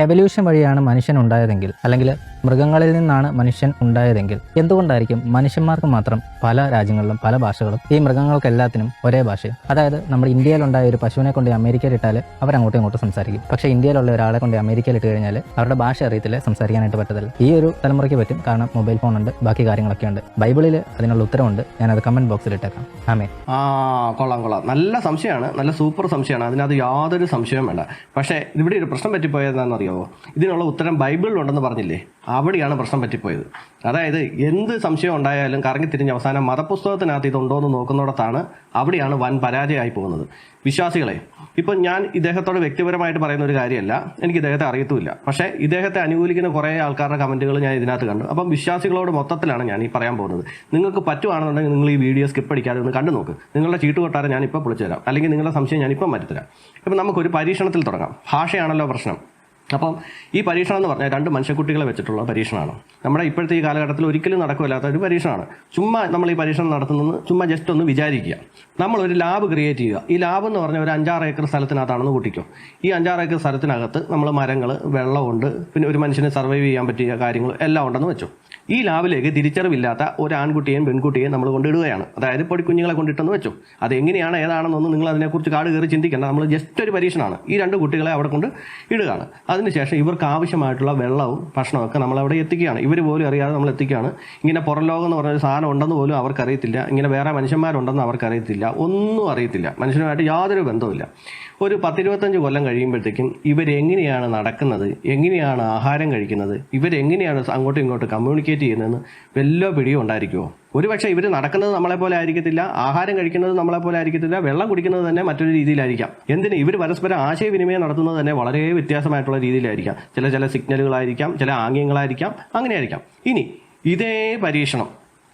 Evolution വഴിയാണ് മനുഷ്യൻ ഉണ്ടായതെങ്കിൽ, അല്ലെങ്കിൽ മൃഗങ്ങളിൽ നിന്നാണ് മനുഷ്യൻ ഉണ്ടായതെങ്കിൽ, എന്തുകൊണ്ടായിരിക്കും മനുഷ്യന്മാർക്ക് മാത്രം പല രാജ്യങ്ങളിലും പല ഭാഷകളും, ഈ മൃഗങ്ങൾക്കെല്ലാത്തിനും ഒരേ ഭാഷയും? അതായത് നമ്മുടെ ഇന്ത്യയിലുണ്ടായ ഒരു പശുവിനെ കൊണ്ട് അമേരിക്കയിൽ ഇട്ടാൽ അവരങ്ങോട്ടും ഇങ്ങോട്ടും സംസാരിക്കും. പക്ഷേ ഇന്ത്യയിലുള്ള ഒരാളെ കൊണ്ട് അമേരിക്കയിൽ ഇട്ട് കഴിഞ്ഞാൽ അവരുടെ ഭാഷ അറിയത്തില്ല, സംസാരിക്കാനായിട്ട് പറ്റത്തില്ല. ഈ ഒരു തലമുറയ്ക്ക് പറ്റും, കാരണം മൊബൈൽ ഫോൺ ഉണ്ട്, ബാക്കി കാര്യങ്ങളൊക്കെ ഉണ്ട്. ബൈബിളിൽ അതിനുള്ള ഉത്തരവുണ്ട്, ഞാനത് കമന്റ് ബോക്സിൽ ഇട്ടേക്കാം. ആമേൻ. കൊള്ളാം. നല്ല സംശയമാണ്, നല്ല സൂപ്പർ സംശയമാണ്, അതിനകത്ത് യാതൊരു സംശയവും വേണ്ട. പക്ഷേ ഇവിടെ ഒരു പ്രശ്നം പറ്റിപ്പോയതെന്ന് അറിയാമോ? ഇതിനുള്ള ഉത്തരം ബൈബിളിലുണ്ടെന്ന് പറഞ്ഞില്ലേ, അവിടെയാണ് പ്രശ്നം പറ്റിപ്പോയത്. അതായത് എന്ത് സംശയം ഉണ്ടായാലും കറങ്ങിത്തിരിഞ്ഞ് അവസാനം മതപുസ്തകത്തിനകത്ത് ഇതുണ്ടോയെന്ന് നോക്കുന്നിടത്താണ് അവിടെയാണ് വൻ പരാജയമായി പോകുന്നത്. വിശ്വാസികളെ, ഇപ്പം ഞാൻ ഇദ്ദേഹത്തോട് വ്യക്തിപരമായിട്ട് പറയുന്ന ഒരു കാര്യമല്ല, എനിക്ക് ഇദ്ദേഹത്തെ അറിയത്തുമില്ല. പക്ഷേ ഇദ്ദേഹത്തെ അനുകൂലിക്കുന്ന കുറേ ആൾക്കാരുടെ കമൻറ്റുകൾ ഞാൻ ഇതിനകത്ത് കണ്ടു. അപ്പം വിശ്വാസികളോട് മൊത്തത്തിലാണ് ഞാൻ ഈ പറയാൻ പോകുന്നത്. നിങ്ങൾക്ക് പറ്റുവാണെന്നുണ്ടെങ്കിൽ നിങ്ങൾ ഈ വീഡിയോ സ്കിപ്പ് അടിക്കാതെ ഒന്ന് കണ്ടു നോക്ക്. നിങ്ങളുടെ ചീട്ടുകൊട്ടാരം ഞാൻ ഇപ്പോൾ പൊളിച്ചു തരാം, അല്ലെങ്കിൽ നിങ്ങളുടെ സംശയം ഞാൻ ഇപ്പം മാറ്റിത്തരാം. ഇപ്പം നമുക്കൊരു പരീക്ഷണത്തിൽ തുടങ്ങാം. ഭാഷയാണല്ലോ പ്രശ്നം. അപ്പം ഈ പരീക്ഷണം എന്ന് പറഞ്ഞാൽ 2 മനുഷ്യക്കുട്ടികളെ വെച്ചിട്ടുള്ള പരീക്ഷണമാണ്. നമ്മുടെ ഇപ്പോഴത്തെ ഈ കാലഘട്ടത്തിൽ ഒരിക്കലും നടക്കില്ലാത്ത ഒരു പരീക്ഷണമാണ്. ചുമ്മാ നമ്മൾ ഈ പരീക്ഷണം നടത്തുന്നത് ചുമ്മാ ജസ്റ്റ് ഒന്ന് വിചാരിക്കുക. നമ്മളൊരു ലാബ് ക്രിയേറ്റ് ചെയ്യുക. ഈ ലാബ് എന്ന് പറഞ്ഞാൽ ഒരു 5-6 ഏക്കർ സ്ഥലത്തിനകത്താണെന്ന് കൂട്ടിക്കും. ഈ 5-6 ഏക്കർ സ്ഥലത്തിനകത്ത് നമ്മൾ മരങ്ങൾ, വെള്ളമുണ്ട്, പിന്നെ ഒരു മനുഷ്യന് സർവൈവ് ചെയ്യാൻ പറ്റിയ കാര്യങ്ങൾ എല്ലാം ഉണ്ടെന്ന് വെച്ചു. ഈ ലാബിലേക്ക് തിരിച്ചറിവില്ലാത്ത ഒരു ആൺകുട്ടിയെയും പെൺകുട്ടിയെയും നമ്മൾ കൊണ്ടിടുകയാണ്. അതായത് പൊടിക്കുഞ്ഞുങ്ങളെ കൊണ്ടിട്ടെന്ന് വെച്ചു. അതെങ്ങനെയാണ് ഏതാണെന്നൊന്നും നിങ്ങൾ അതിനെക്കുറിച്ച് കാട് കയറി ചിന്തിക്കേണ്ട. നമ്മൾ ജസ്റ്റ് ഒരു പരീക്ഷണമാണ്. ഈ 2 കുട്ടികളെ അവിടെ കൊണ്ട് ഇടുകയാണ്. അതിനുശേഷം ഇവർക്ക് ആവശ്യമായിട്ടുള്ള വെള്ളവും ഭക്ഷണമൊക്കെ നമ്മളവിടെ എത്തിക്കുകയാണ്. ഇവർ പോലും അറിയാതെ നമ്മൾ എത്തിക്കുകയാണ്. ഇങ്ങനെ പുറം ലോകം എന്ന് പറഞ്ഞൊരു സാധനം ഉണ്ടെന്ന് പോലും അവർക്കറിയത്തില്ല. ഇങ്ങനെ വേറെ മനുഷ്യന്മാരുണ്ടെന്ന് അവർക്കറിയത്തില്ല. ഒന്നും അറിയത്തില്ല. മനുഷ്യനുമായിട്ട് യാതൊരു ബന്ധവുമില്ല. ഒരു 10-25 കൊല്ലം കഴിയുമ്പോഴത്തേക്കും ഇവരെങ്ങനെയാണ് നടക്കുന്നത്, എങ്ങനെയാണ് ആഹാരം കഴിക്കുന്നത്, ഇവരെങ്ങനെയാണ് അങ്ങോട്ടും ഇങ്ങോട്ടും കമ്മ്യൂണിക്കേറ്റ് ചെയ്യുന്നതെന്ന് വല്ല പിടിയും ഉണ്ടായിരിക്കുമോ? ഒരുപക്ഷെ ഇവർ നടക്കുന്നത് നമ്മളെപ്പോലെ ആയിരിക്കത്തില്ല, ആഹാരം കഴിക്കുന്നത് നമ്മളെപ്പോലെ ആയിരിക്കത്തില്ല, വെള്ളം കുടിക്കുന്നത് തന്നെ മറ്റൊരു രീതിയിലായിരിക്കാം. എന്തിന് ഇവർ പരസ്പരം ആശയവിനിമയം നടത്തുന്നത് തന്നെ വളരെ വ്യത്യാസമായിട്ടുള്ള രീതിയിലായിരിക്കാം. ചില സിഗ്നലുകളായിരിക്കാം, ചില ആംഗ്യങ്ങളായിരിക്കാം, അങ്ങനെയായിരിക്കാം. ഇനി ഇതേ പരീക്ഷണം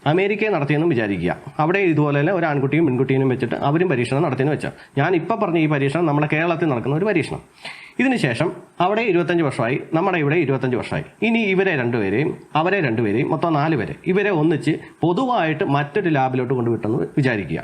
അമേരിക്കയിൽ നടത്തിയെന്നും വിചാരിക്കുക. അവിടെ ഇതുപോലെ തന്നെ ഒരു ആൺകുട്ടിയും പെൺകുട്ടിയും വെച്ചിട്ട് അവരും പരീക്ഷണം നടത്തിയെന്ന് വെച്ചാൽ, ഞാൻ ഇപ്പോൾ പറഞ്ഞ ഈ പരീക്ഷണം നമ്മുടെ കേരളത്തിൽ നടക്കുന്ന ഒരു പരീക്ഷണം. ഇതിനുശേഷം അവിടെ 25 വർഷമായി, നമ്മുടെ ഇവിടെ 25 വർഷമായി. ഇനി ഇവരെ രണ്ടുപേരെയും മൊത്തം 4 പേരെ ഇവരെ ഒന്നിച്ച് പൊതുവായിട്ട് മറ്റൊരു ലാബിലോട്ട് കൊണ്ടുവിട്ടെന്ന് വിചാരിക്കുക.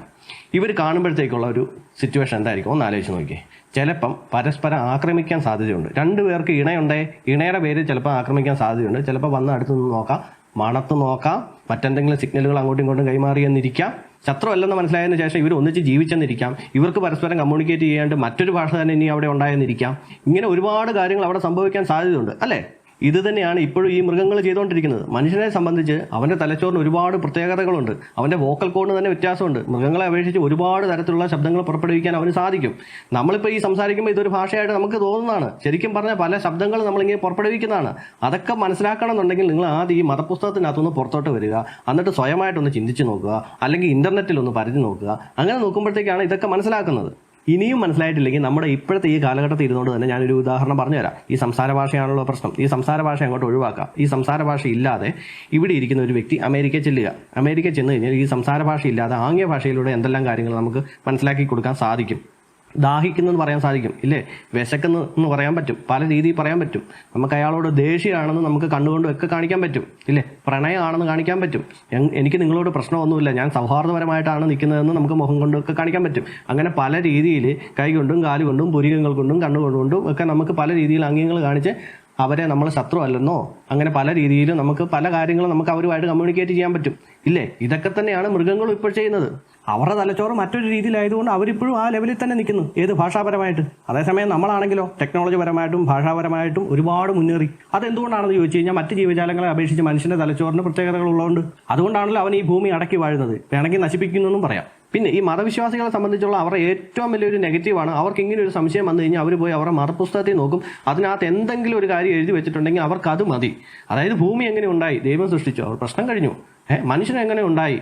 ഇവർ കാണുമ്പോഴത്തേക്കുള്ള ഒരു സിറ്റുവേഷൻ എന്തായിരിക്കും ഒന്ന് ആലോചിച്ച് നോക്കിയേ. ചിലപ്പം പരസ്പരം ആക്രമിക്കാൻ സാധ്യതയുണ്ട്. 2 പേർക്ക് ഇണയുണ്ടേ, ഇണയുടെ പേര് ചിലപ്പോൾ ആക്രമിക്കാൻ സാധ്യതയുണ്ട്. ചിലപ്പോൾ വന്ന് അടുത്ത് നിന്ന് നോക്കാം, മണത്ത് നോക്കാം, മറ്റെന്തെങ്കിലും സിഗ്നലുകൾ അങ്ങോട്ടും ഇങ്ങോട്ടും കൈമാറിയെന്നിരിക്കാം. ശത്രു അല്ലെന്ന് മനസ്സിലായതിനു ശേഷം ഇവർ ഒന്നിച്ച് ജീവിച്ചെന്നിരിക്കാം. ഇവർക്ക് പരസ്പരം കമ്മ്യൂണിക്കേറ്റ് ചെയ്യാണ്ട് മറ്റൊരു ഭാഷ തന്നെ ഇനി അവിടെ ഉണ്ടായെന്നിരിക്കാം. ഇങ്ങനെ ഒരുപാട് കാര്യങ്ങൾ അവിടെ സംഭവിക്കാൻ സാധ്യതയുണ്ട്, അല്ലേ? ഇത് തന്നെയാണ് ഇപ്പോഴും ഈ മൃഗങ്ങൾ ചെയ്തുകൊണ്ടിരിക്കുന്നത്. മനുഷ്യനെ സംബന്ധിച്ച് അവൻ്റെ തലച്ചോറിന് ഒരുപാട് പ്രത്യേകതകളുണ്ട്. അവൻ്റെ വോക്കൽ കോഡിന് തന്നെ വ്യത്യാസമുണ്ട്. മൃഗങ്ങളെ അപേക്ഷിച്ച് ഒരുപാട് തരത്തിലുള്ള ശബ്ദങ്ങൾ പുറപ്പെടുവിക്കാൻ അവന് സാധിക്കും. നമ്മളിപ്പോൾ ഈ സംസാരിക്കുമ്പോൾ ഇതൊരു ഭാഷയായിട്ട് നമുക്ക് തോന്നുന്നതാണ്. ശരിക്കും പറഞ്ഞാൽ പല ശബ്ദങ്ങൾ നമ്മളിങ്ങനെ പുറപ്പെടുവിക്കുന്നതാണ്. അതൊക്കെ മനസ്സിലാക്കണം എന്നുണ്ടെങ്കിൽ നിങ്ങൾ ആദ്യം ഈ മതപുസ്തകത്തിനകത്തുനിന്ന് പുറത്തോട്ട് വരിക, എന്നിട്ട് സ്വയമായിട്ടൊന്ന് ചിന്തിച്ച് നോക്കുക, അല്ലെങ്കിൽ ഇൻ്റർനെറ്റിലൊന്ന് പരിധി നോക്കുക. അങ്ങനെ നോക്കുമ്പോഴത്തേക്കാണ് ഇതൊക്കെ മനസ്സിലാക്കുന്നത്. ഇനിയും മനസ്സിലായിട്ടില്ലെങ്കിൽ നമ്മുടെ ഇപ്പോഴത്തെ ഈ കാലഘട്ടത്തിൽ ഇരുന്നുകൊണ്ട് തന്നെ ഞാനൊരു ഉദാഹരണം പറഞ്ഞുതരാം. ഈ സംസാര ഭാഷയാണല്ലോ പ്രശ്നം. ഈ സംസാര ഭാഷ അങ്ങോട്ട് ഒഴിവാക്കാം. ഈ സംസാര ഭാഷ ഇല്ലാതെ ഇവിടെ ഇരിക്കുന്ന ഒരു വ്യക്തി അമേരിക്കയിൽ ചെല്ലുക. അമേരിക്കയിൽ ചെന്ന് കഴിഞ്ഞാൽ ഈ സംസാര ഭാഷ ഇല്ലാതെ ആംഗ്യ ഭാഷയിലൂടെ എന്തെല്ലാം കാര്യങ്ങൾ നമുക്ക് മനസ്സിലാക്കി കൊടുക്കാൻ സാധിക്കും. ദാഹിക്കുന്നെന്ന് പറയാൻ സാധിക്കും, ഇല്ലേ? വിശക്കുന്നു എന്ന് പറയാൻ പറ്റും, പല രീതിയിൽ പറയാൻ പറ്റും. നമുക്ക് അയാളോട് ദേഷ്യമാണെന്ന് നമുക്ക് കണ്ടുകൊണ്ടും ഒക്കെ കാണിക്കാൻ പറ്റും, ഇല്ലേ? പ്രണയമാണെന്ന് കാണിക്കാൻ പറ്റും. എനിക്ക് നിങ്ങളോട് പ്രശ്നമൊന്നുമില്ല, ഞാൻ സൗഹാർദ്ദപരമായിട്ടാണ് നിൽക്കുന്നതെന്ന് നമുക്ക് മുഖം കൊണ്ടൊക്കെ കാണിക്കാൻ പറ്റും. അങ്ങനെ പല രീതിയിൽ കൈകൊണ്ടും കാലുകൊണ്ടും പുരികങ്ങൾ കൊണ്ടും കണ്ണുകൊണ്ടും ഒക്കെ നമുക്ക് പല രീതിയിൽ ആംഗ്യങ്ങൾ കാണിച്ച് അവരെ നമ്മൾ ശത്രു അല്ലെന്നോ അങ്ങനെ പല രീതിയിലും നമുക്ക് പല കാര്യങ്ങളും നമുക്ക് അവരുമായിട്ട് കമ്മ്യൂണിക്കേറ്റ് ചെയ്യാൻ പറ്റും, ഇല്ലേ? ഇതൊക്കെ തന്നെയാണ് മൃഗങ്ങളും ഇപ്പോൾ ചെയ്യുന്നത്. അവരുടെ തലച്ചോറ് മറ്റൊരു രീതിയിലായതുകൊണ്ട് അവരിപ്പോഴും ആ ലെവലിൽ തന്നെ നിൽക്കുന്നു, ഏത് ഭാഷാപരമായിട്ട്. അതേസമയം നമ്മളാണെങ്കിലോ ടെക്നോളജി പരമായിട്ടും ഭാഷാപരമായിട്ടും ഒരുപാട് മുന്നേറി. അതെന്തുകൊണ്ടാണെന്ന് ചോദിച്ചു കഴിഞ്ഞാൽ മറ്റ് ജീവജാലങ്ങളെ അപേക്ഷിച്ച് മനുഷ്യൻ്റെ തലച്ചോറിന് പ്രത്യേകതകളുള്ളതുകൊണ്ട് അതുകൊണ്ടാണല്ലോ അവൻ ഈ ഭൂമി അടക്കി വാഴുന്നത്. വേണമെങ്കിൽ നശിപ്പിക്കുന്നെന്നും പറയാം. പിന്നെ ഈ മതവിശ്വാസികളെ സംബന്ധിച്ചുള്ള അവരുടെ ഏറ്റവും വലിയൊരു നെഗറ്റീവാണ്, അവർക്ക് ഇങ്ങനെ ഒരു സംശയം വന്നു കഴിഞ്ഞാൽ അവർ പോയി അവരുടെ മതപുസ്തകത്തിൽ നോക്കും. അതിനകത്ത് എന്തെങ്കിലും ഒരു കാര്യം എഴുതി വെച്ചിട്ടുണ്ടെങ്കിൽ അവർക്ക് അത് മതി. അതായത് ഭൂമി എങ്ങനെ ഉണ്ടായി, ദൈവം സൃഷ്ടിച്ചു, അവർ പ്രശ്നം കഴിഞ്ഞു. മനുഷ്യൻ എങ്ങനെ ഉണ്ടായി,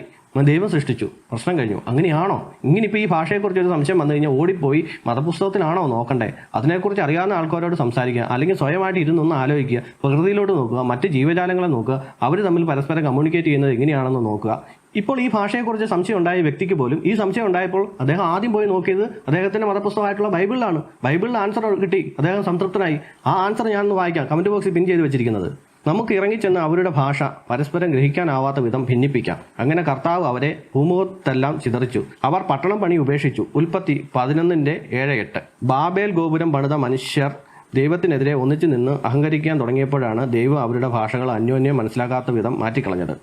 ദൈവം സൃഷ്ടിച്ചു, പ്രശ്നം കഴിഞ്ഞു. അങ്ങനെയാണോ? ഇങ്ങനെ ഇപ്പോൾ ഈ ഭാഷയെക്കുറിച്ച് ഒരു സംശയം വന്നു കഴിഞ്ഞാൽ ഓടിപ്പോയി മതപുസ്തകത്തിലാണോ നോക്കണ്ടേ? അതിനെക്കുറിച്ച് അറിയാവുന്ന ആൾക്കാരോട് സംസാരിക്കുക, അല്ലെങ്കിൽ സ്വയമായിട്ട് ഇരുന്നൊന്ന് ആലോചിക്കുക, പ്രകൃതിയിലോട്ട് നോക്കുക, മറ്റ് ജീവജാലങ്ങളെ നോക്കുക, അവർ തമ്മിൽ പരസ്പരം കമ്മ്യൂണിക്കേറ്റ് ചെയ്യുന്നത് എങ്ങനെയാണെന്ന് നോക്കുക. ഇപ്പോൾ ഈ ഭാഷയെക്കുറിച്ച് സംശയം ഉണ്ടായ വ്യക്തിക്ക് പോലും ഈ സംശയം ഉണ്ടായപ്പോൾ അദ്ദേഹം ആദ്യം പോയി നോക്കിയത് അദ്ദേഹത്തിന്റെ മതപുസ്തകമായിട്ടുള്ള ബൈബിളിലാണ്. ബൈബിളിൽ ആൻസർ കിട്ടി, അദ്ദേഹം സംതൃപ്തനായി. ആ ആൻസർ ഞാനൊന്ന് വായിക്കാം, കമന്റ് ബോക്സിൽ പിൻ ചെയ്ത് വെച്ചിരിക്കുന്നത്. നമുക്ക് ഇറങ്ങിച്ചെന്ന് അവരുടെ ഭാഷ പരസ്പരം ഗ്രഹിക്കാനാവാത്ത വിധം ഭിന്നിപ്പിക്കാം. അങ്ങനെ കർത്താവ് അവരെ ഭൂമുഖത്തെല്ലാം ചിതറിച്ചു. അവർ പട്ടണം പണി ഉപേക്ഷിച്ചു. ഉൽപ്പത്തി 11:7-8. ബാബേൽ ഗോപുരം പണിത മനുഷ്യർ ദൈവത്തിനെതിരെ ഒന്നിച്ചു നിന്ന് അഹങ്കരിക്കാൻ തുടങ്ങിയപ്പോഴാണ് ദൈവം അവരുടെ ഭാഷകൾ അന്യോന്യം മനസ്സിലാക്കാത്ത വിധം മാറ്റിക്കളഞ്ഞത്.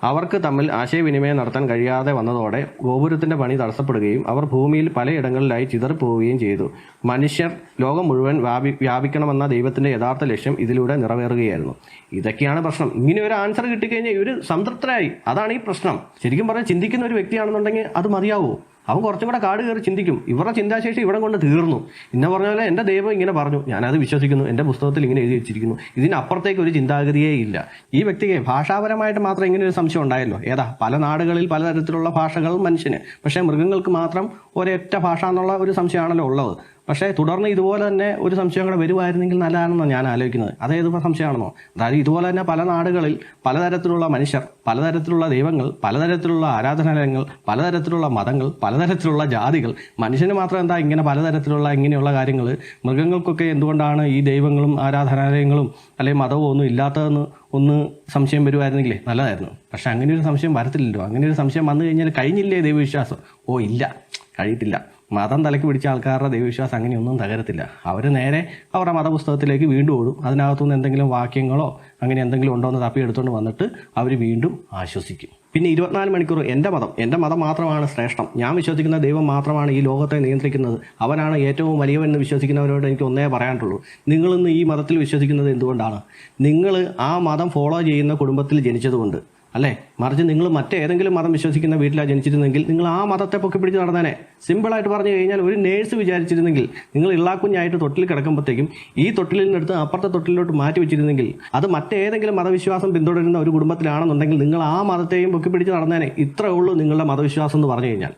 അവർക്ക് തമ്മിൽ ആശയവിനിമയം നടത്താൻ കഴിയാതെ വന്നതോടെ ഗോപുരത്തിന്റെ പണി തടസ്സപ്പെടുകയും അവർ ഭൂമിയിൽ പലയിടങ്ങളിലായി ചിതറിപ്പോവുകയും ചെയ്തു. മനുഷ്യർ ലോകം മുഴുവൻ വ്യാപിക്കണമെന്ന ദൈവത്തിന്റെ യഥാർത്ഥ ലക്ഷ്യം ഇതിലൂടെ നിറവേറുകയായിരുന്നു. ഇതൊക്കെയാണ് പ്രശ്നം. ഇങ്ങനെ ഒരു ആൻസർ കിട്ടിക്കഴിഞ്ഞാൽ ഇവർ സംതൃപ്തരായി. അതാണ് ഈ പ്രശ്നം. ശരിക്കും പറഞ്ഞാൽ ചിന്തിക്കുന്ന ഒരു വ്യക്തിയാണെന്നുണ്ടെങ്കിൽ അത് മതിയാവോ? അവൻ കുറച്ചും കൂടെ കാട് കയറി ചിന്തിക്കും. ഇവരുടെ ചിന്താശേഷി ഇവിടെ കൊണ്ട് തീർന്നു. ഇന്ന പറഞ്ഞ പോലെ എൻ്റെ ദൈവം ഇങ്ങനെ പറഞ്ഞു, ഞാനത് വിശ്വസിക്കുന്നു, എൻ്റെ പുസ്തകത്തിൽ ഇങ്ങനെ എഴുതി വെച്ചിരിക്കുന്നു. ഇതിനപ്പുറത്തേക്ക് ഒരു ചിന്താഗതിയേ ഇല്ല. ഈ വ്യക്തിക്ക് ഭാഷാപരമായിട്ട് മാത്രം ഇങ്ങനെ ഒരു സംശയം ഉണ്ടായല്ലോ. ഏതാ, പല നാടുകളിൽ പലതരത്തിലുള്ള ഭാഷകൾ മനുഷ്യന്, പക്ഷേ മൃഗങ്ങൾക്ക് മാത്രം ഒരൊറ്റ ഭാഷ എന്നുള്ള ഒരു സംശയമാണല്ലോ ഉള്ളത്. പക്ഷേ തുടർന്ന് ഇതുപോലെ തന്നെ ഒരു സംശയം കൂടെ വരുമായിരുന്നെങ്കിൽ നല്ലതാണെന്നാണ് ഞാൻ ആലോചിക്കുന്നത്. അതേത് സംശയമാണെന്നോ? അതായത് ഇതുപോലെ തന്നെ പല നാടുകളിൽ പലതരത്തിലുള്ള മനുഷ്യർ, പലതരത്തിലുള്ള ദൈവങ്ങൾ, പലതരത്തിലുള്ള ആരാധനാലയങ്ങൾ, പലതരത്തിലുള്ള മതങ്ങൾ, പലതരത്തിലുള്ള ജാതികൾ. മനുഷ്യന് മാത്രം എന്താ ഇങ്ങനെ പലതരത്തിലുള്ള ഇങ്ങനെയുള്ള കാര്യങ്ങൾ? മൃഗങ്ങൾക്കൊക്കെ എന്തുകൊണ്ടാണ് ഈ ദൈവങ്ങളും ആരാധനാലയങ്ങളും അല്ലെങ്കിൽ മതവും ഒന്നും ഇല്ലാത്തതെന്ന് ഒന്ന് സംശയം വരുമായിരുന്നെങ്കിലേ നല്ലതായിരുന്നു. പക്ഷെ അങ്ങനെ ഒരു സംശയം വരത്തില്ലല്ലോ. അങ്ങനെ ഒരു സംശയം വന്നു കഴിഞ്ഞാൽ കഴിഞ്ഞില്ലേ ദൈവവിശ്വാസം? ഓ ഇല്ല, കഴിയത്തില്ല. മതം തലയ്ക്ക് പിടിച്ച ആൾക്കാരുടെ ദൈവവിശ്വാസം അങ്ങനെയൊന്നും തകരത്തില്ല. അവർ നേരെ അവരുടെ മതപുസ്തകത്തിലേക്ക് വീണ്ടും ഓടും. അതിനകത്തുനിന്ന് എന്തെങ്കിലും വാക്യങ്ങളോ അങ്ങനെ എന്തെങ്കിലും ഉണ്ടോ എന്ന് തപ്പിയെടുത്തുകൊണ്ട് വന്നിട്ട് അവർ വീണ്ടും ആശ്വസിക്കും. പിന്നെ 24 മണിക്കൂർ എൻ്റെ മതം മാത്രമാണ് ശ്രേഷ്ഠം, ഞാൻ വിശ്വസിക്കുന്ന ദൈവം മാത്രമാണ് ഈ ലോകത്തെ നിയന്ത്രിക്കുന്നത്, അവനാണ് ഏറ്റവും വലിയവനെന്ന് വിശ്വസിക്കുന്നവരോട് എനിക്ക് ഒന്നേ പറയാനുള്ളൂ. നിങ്ങളിന്ന് ഈ മതത്തിൽ വിശ്വസിക്കുന്നത് എന്തുകൊണ്ടാണ്? നിങ്ങൾ ആ മതം ഫോളോ ചെയ്യുന്ന കുടുംബത്തിൽ ജനിച്ചതുകൊണ്ട് അല്ലേ? മറിച്ച് നിങ്ങൾ മറ്റേതെങ്കിലും മതം വിശ്വസിക്കുന്ന വീട്ടിലാണ് ജനിച്ചിരുന്നെങ്കിൽ നിങ്ങൾ ആ മതത്തെ പൊക്കി പിടിച്ച് നടന്നേനെ. സിമ്പിളായിട്ട് പറഞ്ഞു കഴിഞ്ഞാൽ ഒരു നേഴ്സ് വിചാരിച്ചിരുന്നെങ്കിൽ നിങ്ങൾ ഇള്ളാക്കുഞ്ഞായിട്ട് തൊട്ടിൽ കിടക്കുമ്പോഴത്തേക്കും ഈ തൊട്ടിലിൽ നിന്നെടുത്ത് അപ്പുറത്തെ തൊട്ടിലോട്ട് മാറ്റി വെച്ചിരുന്നെങ്കിൽ അത് മറ്റേതെങ്കിലും മതവിശ്വാസം പിന്തുടരുന്ന ഒരു കുടുംബത്തിലാണെന്നുണ്ടെങ്കിൽ നിങ്ങൾ ആ മതത്തെയും പൊക്കി പിടിച്ച് നടന്നേനെ. ഇത്രയേ ഉള്ളൂ നിങ്ങളുടെ മതവിശ്വാസം എന്ന് പറഞ്ഞു കഴിഞ്ഞാൽ.